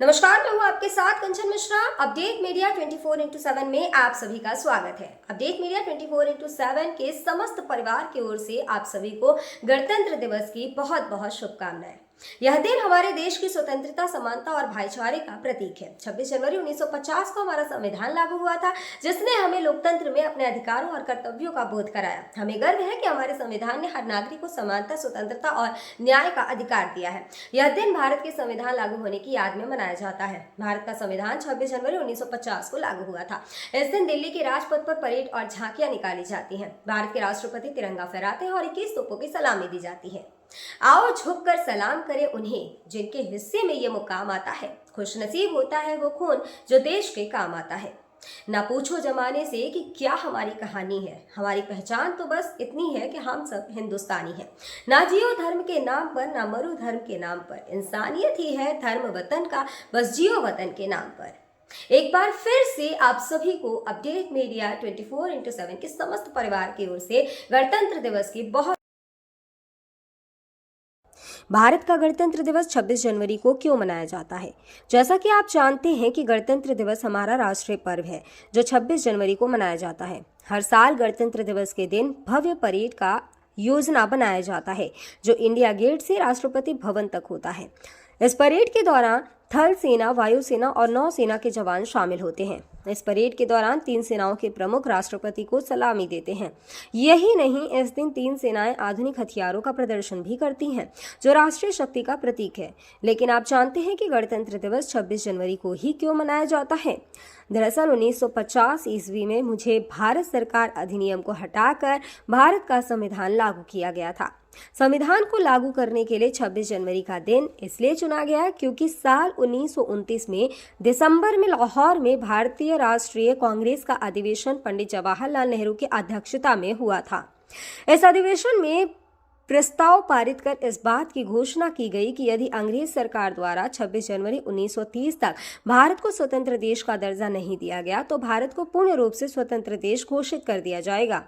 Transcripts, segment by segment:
नमस्कार, मैं हूँ आपके साथ कंचन मिश्रा। अपडेट मीडिया 24x7 में आप सभी का स्वागत है। अपडेट मीडिया 24x7 के समस्त परिवार की ओर से आप सभी को गणतंत्र दिवस की बहुत बहुत शुभकामनाएं। यह दिन हमारे देश की स्वतंत्रता, समानता और भाईचारे का प्रतीक है। 26 जनवरी 1950 को हमारा संविधान लागू हुआ था, जिसने हमें लोकतंत्र में अपने अधिकारों और कर्तव्यों का बोध कराया। हमें गर्व है कि हमारे संविधान ने हर नागरिक को समानता, स्वतंत्रता और न्याय का अधिकार दिया है। यह दिन भारत के संविधान लागू होने की याद में मनाया जाता है। भारत का संविधान 26 जनवरी 1950 को लागू हुआ था। इस दिन दिल्ली के राजपथ पर परेड और झांकियां निकाली जाती हैं। भारत के राष्ट्रपति तिरंगा फहराते हैं और 21 तोपों की सलामी दी जाती है। आओ झुककर सलाम करें उन्हें जिनके हिस्से में ये मुकाम आता है। खुशनसीब होता है वो खून जो देश के काम आता है। ना पूछो जमाने से कि क्या हमारी कहानी है, हमारी पहचान तो बस इतनी है कि हम सब हिंदुस्तानी हैं। ना जियो धर्म के नाम पर, ना मरो धर्म के नाम पर, इंसानियत ही है धर्म वतन का, बस जियो वतन के नाम पर। एक बार फिर से आप सभी को अपडेट मीडिया 24x7 के समस्त परिवार की ओर से गणतंत्र दिवस की बहुत। भारत का गणतंत्र दिवस 26 जनवरी को क्यों मनाया जाता है? जैसा कि आप जानते हैं कि गणतंत्र दिवस हमारा राष्ट्रीय पर्व है जो 26 जनवरी को मनाया जाता है। हर साल गणतंत्र दिवस के दिन भव्य परेड का योजना बनाया जाता है जो इंडिया गेट से राष्ट्रपति भवन तक होता है। इस परेड के दौरान थल सेना, वायुसेना और नौसेना के जवान शामिल होते हैं। इस परेड के दौरान तीन सेनाओं के प्रमुख राष्ट्रपति को सलामी देते हैं। यही नहीं, इस दिन तीन सेनाएं आधुनिक हथियारों का प्रदर्शन भी करती हैं जो राष्ट्रीय शक्ति का प्रतीक है। लेकिन आप जानते हैं कि गणतंत्र दिवस 26 जनवरी को ही क्यों मनाया जाता है? दरअसल 1950 ईस्वी में मुझे भारत सरकार अधिनियम को हटाकर भारत का संविधान लागू किया गया था। संविधान को लागू करने के लिए 26 जनवरी का दिन इसलिए चुना गया क्योंकि साल 1929 में दिसंबर में लाहौर में भारतीय राष्ट्रीय कांग्रेस का अधिवेशन पंडित जवाहरलाल नेहरू की अध्यक्षता में हुआ था। इस अधिवेशन में प्रस्ताव पारित कर इस बात की घोषणा की गई कि यदि अंग्रेज सरकार द्वारा 26 जनवरी 1930 तक भारत को स्वतंत्र देश का दर्जा नहीं दिया गया तो भारत को पूर्ण रूप से स्वतंत्र देश घोषित कर दिया जाएगा।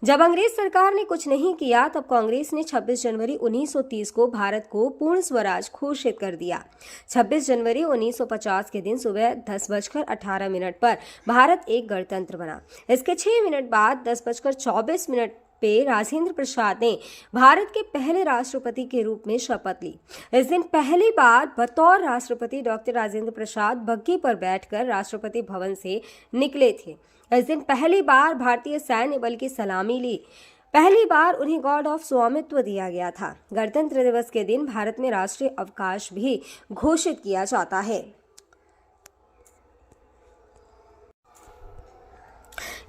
जब अंग्रेज सरकार ने कुछ नहीं किया तब कांग्रेस ने 26 जनवरी 1930 को भारत को पूर्ण स्वराज घोषित कर दिया। 26 जनवरी 1950 के दिन सुबह 10:18 पर भारत एक गणतंत्र बना। इसके 6 मिनट बाद 10:24 पे राजेंद्र प्रसाद ने भारत के पहले राष्ट्रपति के रूप में शपथ ली। इस दिन पहली बार बतौर राष्ट्रपति डॉक्टर राजेंद्र प्रसाद बग्घी पर बैठकर राष्ट्रपति भवन से निकले थे। इस दिन पहली बार भारतीय सैन्य बल की सलामी ली। पहली बार उन्हें गॉर्ड ऑफ स्वामित्व दिया गया था। गणतंत्र दिवस के दिन भारत में राष्ट्रीय अवकाश भी घोषित किया जाता है।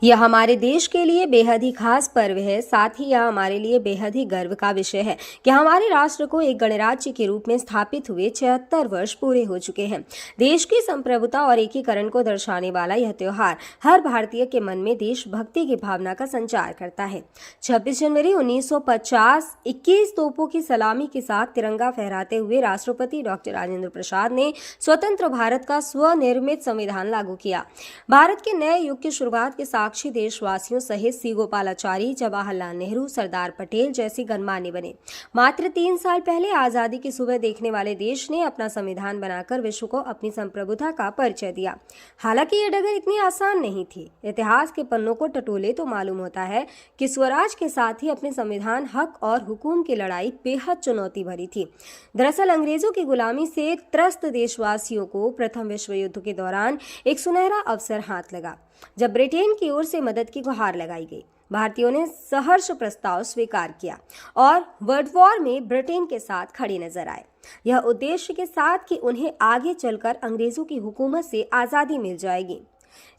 यह हमारे देश के लिए बेहद ही खास पर्व है। साथ ही यह हमारे लिए बेहद ही गर्व का विषय है कि हमारे राष्ट्र को एक गणराज्य के रूप में स्थापित हुए 76 वर्ष पूरे हो चुके हैं। देश की संप्रभुता और एकीकरण को दर्शाने वाला यह त्योहार हर भारतीय के मन में देशभक्ति की भावना का संचार करता है। 26 जनवरी 1950 21 तोपों की सलामी के साथ तिरंगा फहराते हुए राष्ट्रपति डॉक्टर राजेंद्र प्रसाद ने स्वतंत्र भारत का स्वनिर्मित संविधान लागू किया। भारत के नए युग की शुरुआत के साक्षी देशवासियों सहित सी गोपालाचारी, जवाहरलाल नेहरू, सरदार पटेल जैसे गणमान्य बने। मात्र 3 साल पहले आजादी की सुबह देखने वाले देश ने अपना संविधान बनाकर विश्व को अपनी संप्रभुता का परिचय दिया। हालांकि ये डगर इतनी आसान नहीं थी। इतिहास के पन्नों को टटोले तो मालूम होता है कि स्वराज के साथ ही अपने संविधान, हक और हुकूम की लड़ाई बेहद चुनौती भरी थी। दरअसल अंग्रेजों की गुलामी से त्रस्त देशवासियों को प्रथम विश्व युद्ध के दौरान एक सुनहरा अवसर हाथ लगा जब ब्रिटेन की ओर से मदद की गुहार लगाई गई। भारतीयों ने सहर्ष प्रस्ताव स्वीकार किया और वर्ल्ड वॉर में ब्रिटेन के साथ खड़े नजर आए। यह उद्देश्य के साथ कि उन्हें आगे चलकर अंग्रेजों की हुकूमत से आजादी मिल जाएगी।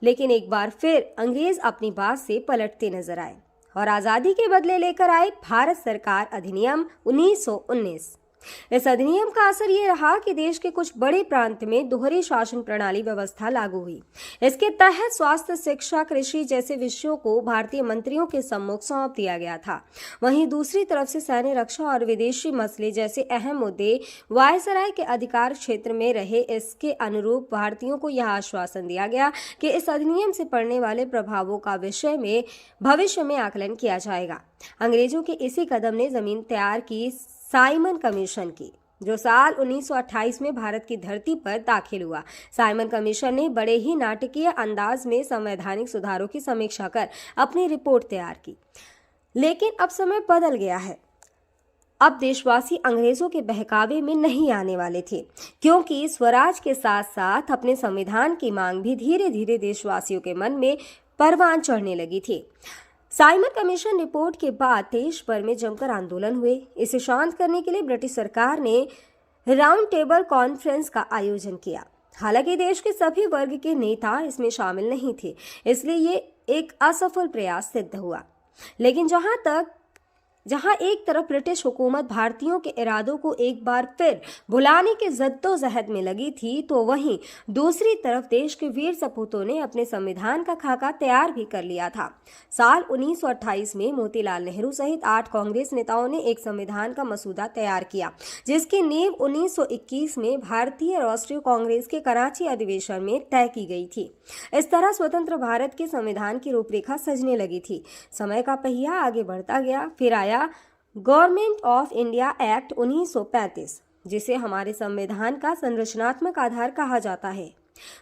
लेकिन एक बार फिर अंग्रेज अपनी बात से पलटते नजर आए और आजादी के बदले लेकर आए भारत सरकार अधिनियम 1919। इस अधिनियम का असर ये रहा कि देश के कुछ बड़े प्रांत में दोहरी शासन प्रणाली व्यवस्था लागू हुई। इसके तहत स्वास्थ्य, शिक्षा, कृषि जैसे विषयों को भारतीय मंत्रियों के सम्मुख सौंप दिया गया था। वहीं दूसरी तरफ से सैन्य, रक्षा और विदेशी मसले जैसे अहम मुद्दे वायसराय के अधिकार क्षेत्र में रहे। इसके अनुरूप भारतीयों को यह आश्वासन दिया गया कि इस अधिनियम से पड़ने वाले प्रभावों का विषय में भविष्य में आकलन किया जाएगा। अंग्रेजों के इसी कदम ने जमीन तैयार की साइमन कमीशन की। जो साल 1928 में भारत की धरती पर दाखिल हुआ। साइमन कमीशन ने बड़े ही नाटकीय अंदाज में संवैधानिक सुधारों की समीक्षा कर अपनी रिपोर्ट तैयार की। लेकिन अब समय बदल गया है। अब देशवासी अंग्रेजों के बहकावे में नहीं आने वाले थे, क्योंकि स्वराज के साथ साथ अपने संविधान की मांग भी धीरे धीरे देशवासियों के मन में परवान चढ़ने लगी थी। साइमन कमीशन रिपोर्ट के बाद देश भर में जमकर आंदोलन हुए। इसे शांत करने के लिए ब्रिटिश सरकार ने राउंड टेबल कॉन्फ्रेंस का आयोजन किया। हालांकि देश के सभी वर्ग के नेता इसमें शामिल नहीं थे, इसलिए ये एक असफल प्रयास सिद्ध हुआ। लेकिन जहां एक तरफ ब्रिटिश हुकूमत भारतीयों के इरादों को एक बार फिर भुलाने के जद्दोजहद में लगी थी, तो वहीं दूसरी तरफ देश के वीर सपूतों ने अपने संविधान का खाका तैयार भी कर लिया था। साल 1928 में मोतीलाल नेहरू सहित 8 कांग्रेस नेताओं ने एक संविधान का मसूदा तैयार किया, जिसकी नींव 1921 में भारतीय राष्ट्रीय कांग्रेस के कराची अधिवेशन में तय की गई थी। इस तरह स्वतंत्र भारत के संविधान की रूपरेखा सजने लगी थी। समय का पहिया आगे बढ़ता गया। फिर आया गवर्नमेंट ऑफ इंडिया एक्ट 1935, जिसे हमारे संविधान का संरचनात्मक आधार कहा जाता है।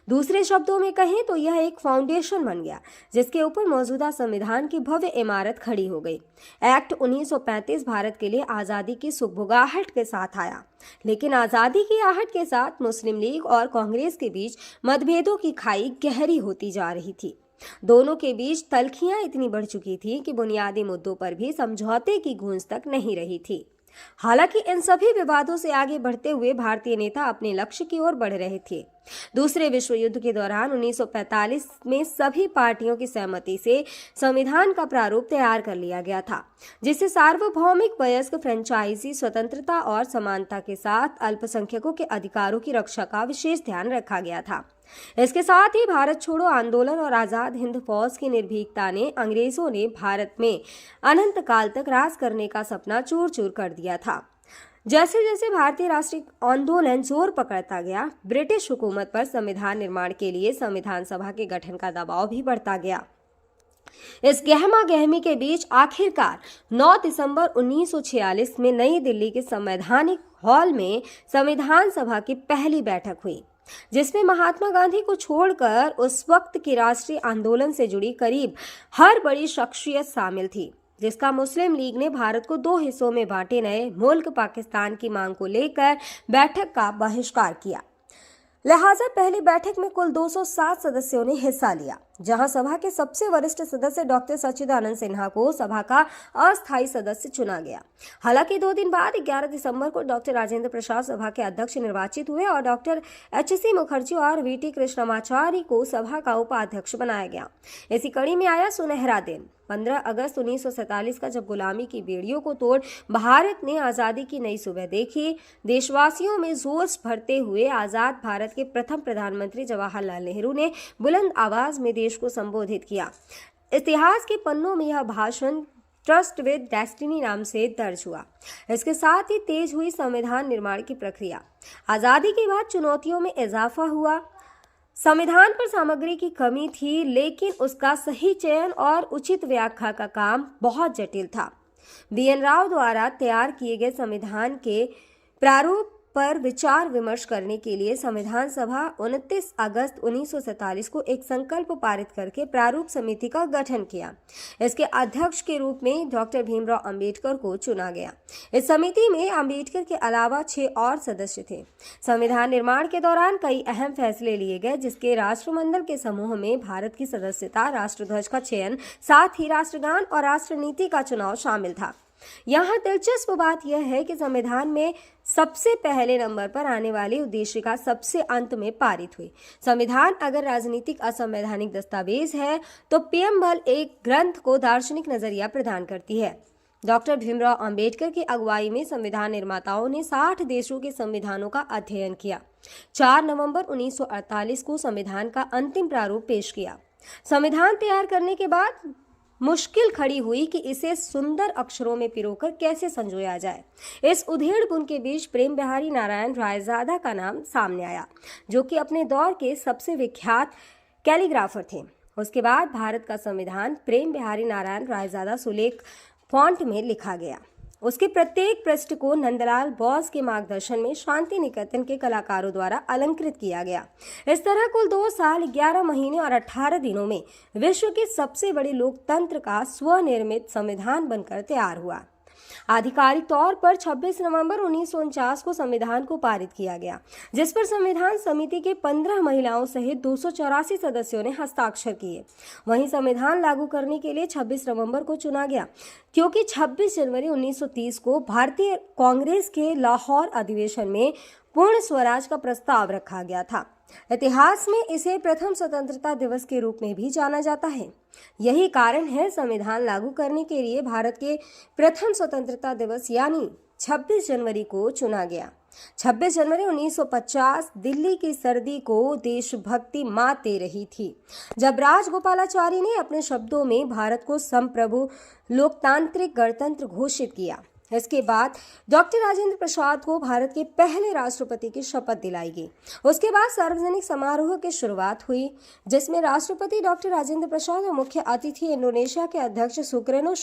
दूसरे शब्दों में कहें तो यह एक फाउंडेशन बन गया, जिसके ऊपर मौजूदा संविधान की भव्य इमारत खड़ी हो गई। एक्ट 1935 भारत के लिए आज़ादी की सुगबुगाहट के साथ आया, लेकिन आज़ादी की आहट के साथ मुस्लिम लीग और कांग्रेस के बीच मतभेदों की खाई गहरी होती जा रही थी। दोनों के बीच तल्खियां इतनी बढ़ चुकी थी कि बुनियादी मुद्दों पर भी समझौते की गूंज तक नहीं रही थी। हालांकि इन सभी विवादों से आगे बढ़ते हुए भारतीय नेता अपने लक्ष्य की ओर बढ़ रहे थे। दूसरे विश्व युद्ध के दौरान 1945 में सभी पार्टियों की सहमति से संविधान का प्रारूप तैयार कर लिया गया था, जिसे सार्वभौमिक वयस्क फ्रेंचाइजी स्वतंत्रता और समानता के साथ अल्पसंख्यकों के अधिकारों की रक्षा का विशेष ध्यान रखा गया था। इसके साथ ही भारत छोड़ो आंदोलन और आजाद हिंद फौज की निर्भीकता ने अंग्रेजों ने भारत में अनंत काल तक राज करने का सपना चूर चूर कर दिया था। जैसे जैसे भारतीय राष्ट्रीय आंदोलन जोर पकड़ता गया, ब्रिटिश हुकूमत पर संविधान निर्माण के लिए संविधान सभा के गठन का दबाव भी बढ़ता गया। इस गहमा गहमी के बीच आखिरकार 9 दिसंबर 1946 में नई दिल्ली के संवैधानिक हॉल में संविधान सभा की पहली बैठक हुई, जिसमें महात्मा गांधी को छोड़कर उस वक्त के राष्ट्रीय आंदोलन से जुड़ी करीब हर बड़ी शख्सियत शामिल थी, जिसका मुस्लिम लीग ने भारत को 2 हिस्सों में बांटे नए मुल्क पाकिस्तान की मांग को लेकर बैठक का बहिष्कार किया। लिहाजा पहली बैठक में कुल 207 सदस्यों ने हिस्सा लिया, जहां सभा के सबसे वरिष्ठ सदस्य डॉक्टर सच्चिदानंद सिन्हा को सभा का अस्थायी सदस्य चुना गया। हालांकि 2 दिन बाद 11 दिसंबर को डॉक्टर राजेंद्र प्रसाद सभा के अध्यक्ष निर्वाचित हुए और डॉक्टर एच.सी. मुखर्जी और वी.टी. कृष्णमाचारी को सभा का उपाध्यक्ष बनाया गया। इसी कड़ी में आया सुनहरा दिन 15 अगस्त 1947 का, जब गुलामी की बेड़ियों को तोड़ भारत ने आज़ादी की नई सुबह देखी। देशवासियों में जोश भरते हुए आज़ाद भारत के प्रथम प्रधानमंत्री जवाहरलाल नेहरू ने बुलंद आवाज में देश को संबोधित किया। इतिहास के पन्नों में यह भाषण ट्रस्ट विद डेस्टिनी नाम से दर्ज हुआ। इसके साथ ही तेज हुई संविधान निर्माण की प्रक्रिया। आज़ादी के बाद चुनौतियों में इजाफा हुआ। संविधान पर सामग्री की कमी थी, लेकिन उसका सही चयन और उचित व्याख्या का काम बहुत जटिल था। बी.एन. राव द्वारा तैयार किए गए संविधान के प्रारूप पर विचार विमर्श करने के लिए संविधान सभा 29 अगस्त 1947 को एक संकल्प पारित करके प्रारूप समिति का गठन किया। इसके अध्यक्ष के रूप में डॉक्टर भीमराव अंबेडकर को चुना गया। इस समिति में अंबेडकर के अलावा 6 और सदस्य थे। संविधान निर्माण के दौरान कई अहम फैसले लिए गए, जिसके राष्ट्रमंडल के समूह में भारत की सदस्यता, राष्ट्रध्वज का चयन, साथ ही राष्ट्रगान और राष्ट्रनीति का चुनाव शामिल था। यहाँ दिलचस्प बात यह है कि संविधान में सबसे पहले नंबर पर आने वाली उद्देशिका सबसे अंत में पारित हुई। संविधान अगर राजनीतिक असंवैधानिक दस्तावेज है, तो पीएमएल एक ग्रंथ को दार्शनिक नजरिया प्रदान करती है। डॉक्टर भीमराव अंबेडकर की अगुवाई में संविधान निर्माताओं ने 60 देशों के संविधानों का अध्ययन किया। 4 नवंबर 1948 को संविधान का अंतिम प्रारूप पेश किया। संविधान तैयार करने के बाद मुश्किल खड़ी हुई कि इसे सुंदर अक्षरों में पिरोकर कैसे संजोया जाए। इस उधेड़-बुन के बीच प्रेम बिहारी नारायण रायजादा का नाम सामने आया, जो कि अपने दौर के सबसे विख्यात कैलीग्राफर थे। उसके बाद भारत का संविधान प्रेम बिहारी नारायण रायजादा सुलेख फॉन्ट में लिखा गया। उसके प्रत्येक पृष्ठ को नंदलाल बोस के मार्गदर्शन में शांति निकेतन के कलाकारों द्वारा अलंकृत किया गया। इस तरह कुल 2 साल 11 महीने और 18 दिनों में विश्व के सबसे बड़े लोकतंत्र का स्वनिर्मित संविधान बनकर तैयार हुआ। आधिकारिक तौर पर 26 नवंबर 1949 को संविधान को पारित किया गया, जिस पर संविधान समिति के 15 महिलाओं सहित 284 सदस्यों ने हस्ताक्षर किए। वहीं संविधान लागू करने के लिए 26 नवंबर को चुना गया, क्योंकि 26 जनवरी 1930 को भारतीय कांग्रेस के लाहौर अधिवेशन में पूर्ण स्वराज का प्रस्ताव रखा गया था। इतिहास में इसे प्रथम स्वतंत्रता दिवस के रूप में भी जाना जाता है। यही कारण है संविधान लागू करने के लिए भारत के प्रथम स्वतंत्रता दिवस यानी 26 जनवरी को चुना गया। 26 जनवरी 1950 दिल्ली की सर्दी को देशभक्ति मात दे रही थी, जब राजगोपालाचारी ने अपने शब्दों में भारत को संप्रभु लोकतांत्रिक गणतंत्र घोषित किया। इसके बाद डॉक्टर राजेंद्र प्रसाद को भारत के पहले राष्ट्रपति की शपथ दिलाई गई। उसके बाद सार्वजनिक समारोह की शुरुआत हुई, जिसमें राष्ट्रपति डॉक्टर राजेंद्र प्रसाद और मुख्य अतिथि इंडोनेशिया के अध्यक्ष सुकर्नो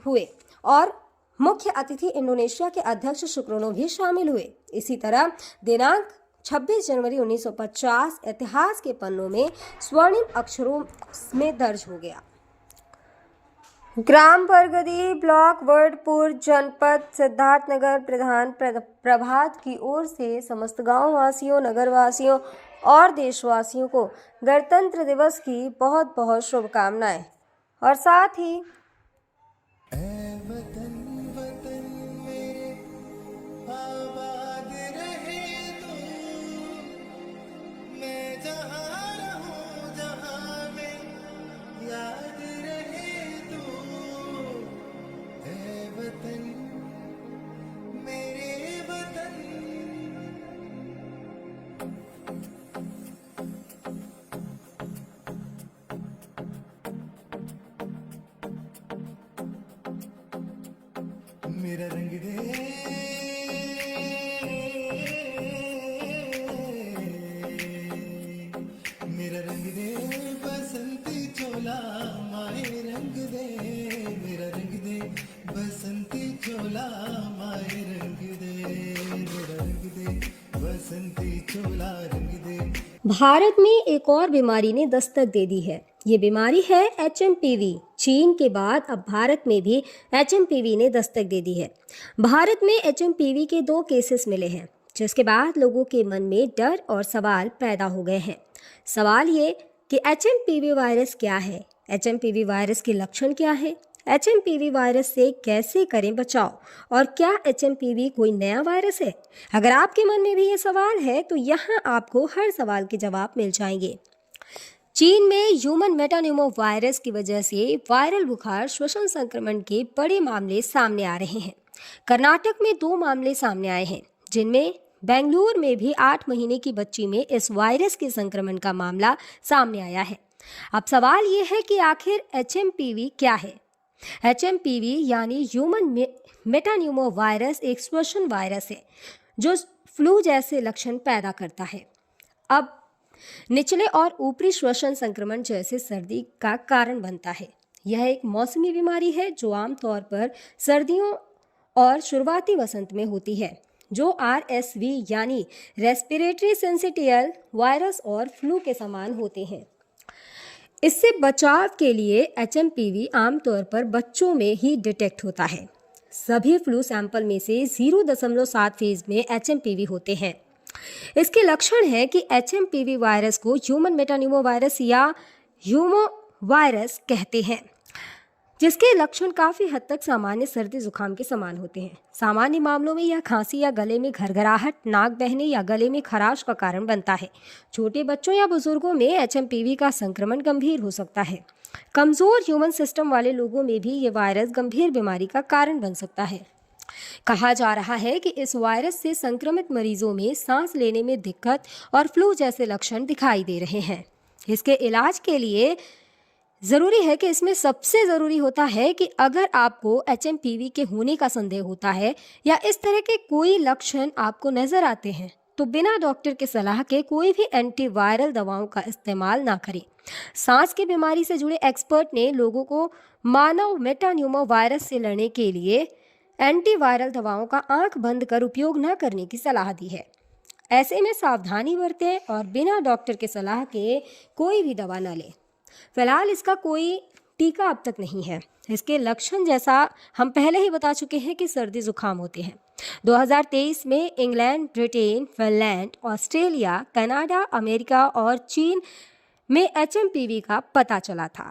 हुए और मुख्य अतिथि इंडोनेशिया के अध्यक्ष सुकर्नो भी शामिल हुए। इसी तरह दिनांक 26 जनवरी 1950 इतिहास के पन्नों में स्वर्णिम अक्षरों में दर्ज हो गया। ग्राम बरगदी, ब्लॉक वडपुर, जनपद सिद्धार्थनगर प्रधान प्रभात की ओर से समस्त गांव वासियों, नगर वासियों और देशवासियों को गणतंत्र दिवस की बहुत बहुत शुभकामनाएं। और साथ ही मेरा रंग दे, मेरा रंग दे बसंती चोला, माए रंग दे, मेरा रंग दे बसंती चोला, माए रंग दे, मेरा रंग दे बसंती चोला, रंग दे। भारत में एक और बीमारी ने दस्तक दे दी है। ये बीमारी है HMPV। चीन के बाद अब भारत में भी HMPV ने दस्तक दे दी है। भारत में HMPV के 2 केसेस मिले हैं, जिसके बाद लोगों के मन में डर और सवाल पैदा हो गए हैं। सवाल ये कि HMPV वायरस क्या है, HMPV वायरस के लक्षण क्या है, HMPV वायरस से कैसे करें बचाव और क्या HMPV कोई नया वायरस है। अगर आपके मन में भी ये सवाल है तो यहाँ आपको हर सवाल के जवाब मिल जाएंगे। चीन में ह्यूमन मेटान्यूमो वायरस की वजह से वायरल बुखार श्वसन संक्रमण के बड़े मामले सामने आ रहे हैं। कर्नाटक में 2 मामले सामने आए हैं, जिनमें बेंगलुरु में भी 8 महीने की बच्ची में इस वायरस के संक्रमण का मामला सामने आया है। अब सवाल ये है कि आखिर HMPV क्या है। HMPV यानी ह्यूमन मेटान्यूमो वायरस एक श्वसन वायरस है जो फ्लू जैसे लक्षण पैदा करता है। अब निचले और ऊपरी श्वसन संक्रमण जैसे सर्दी का कारण बनता है। यह एक मौसमी बीमारी है जो आमतौर पर सर्दियों और शुरुआती वसंत में होती है, जो RSV यानी रेस्पिरेटरी सिंसिटियल वायरस और फ्लू के समान होते हैं। इससे बचाव के लिए HMPV आमतौर पर बच्चों में ही डिटेक्ट होता है। सभी फ्लू सैंपल में से 0.7 फेज में HMPV होते हैं। इसके लक्षण है कि HMPV वायरस को ह्यूमन मेटान्यूमो वायरस या ह्यूमो वायरस कहते हैं, जिसके लक्षण काफ़ी हद तक सामान्य सर्दी जुकाम के समान होते हैं। सामान्य मामलों में यह खांसी या गले में घरघराहट, नाक बहने या गले में खराश का कारण बनता है। छोटे बच्चों या बुजुर्गों में HMPV का संक्रमण गंभीर हो सकता है। कमज़ोर ह्यूमन सिस्टम वाले लोगों में भी ये वायरस गंभीर बीमारी का कारण बन सकता है। कहा जा रहा है कि इस वायरस से संक्रमित मरीजों में सांस लेने में दिक्कत और फ्लू जैसे लक्षण दिखाई दे रहे हैं। इसके इलाज के लिए ज़रूरी है कि इसमें सबसे ज़रूरी होता है कि अगर आपको HMPV के होने का संदेह होता है या इस तरह के कोई लक्षण आपको नज़र आते हैं तो बिना डॉक्टर के सलाह के कोई भी एंटीवायरल दवाओं का इस्तेमाल ना करें। सांस की बीमारी से जुड़े एक्सपर्ट ने लोगों को मानव मेटान्यूमो वायरस से लड़ने के लिए एंटीवायरल दवाओं का आंख बंद कर उपयोग न करने की सलाह दी है। ऐसे में सावधानी बरतें और बिना डॉक्टर के सलाह के कोई भी दवा न लें। फिलहाल इसका कोई टीका अब तक नहीं है। इसके लक्षण जैसा हम पहले ही बता चुके हैं कि सर्दी जुकाम होते हैं। 2023 में England, Britain, Finland, Australia, Canada, America और चीन में HMPV का पता चला था।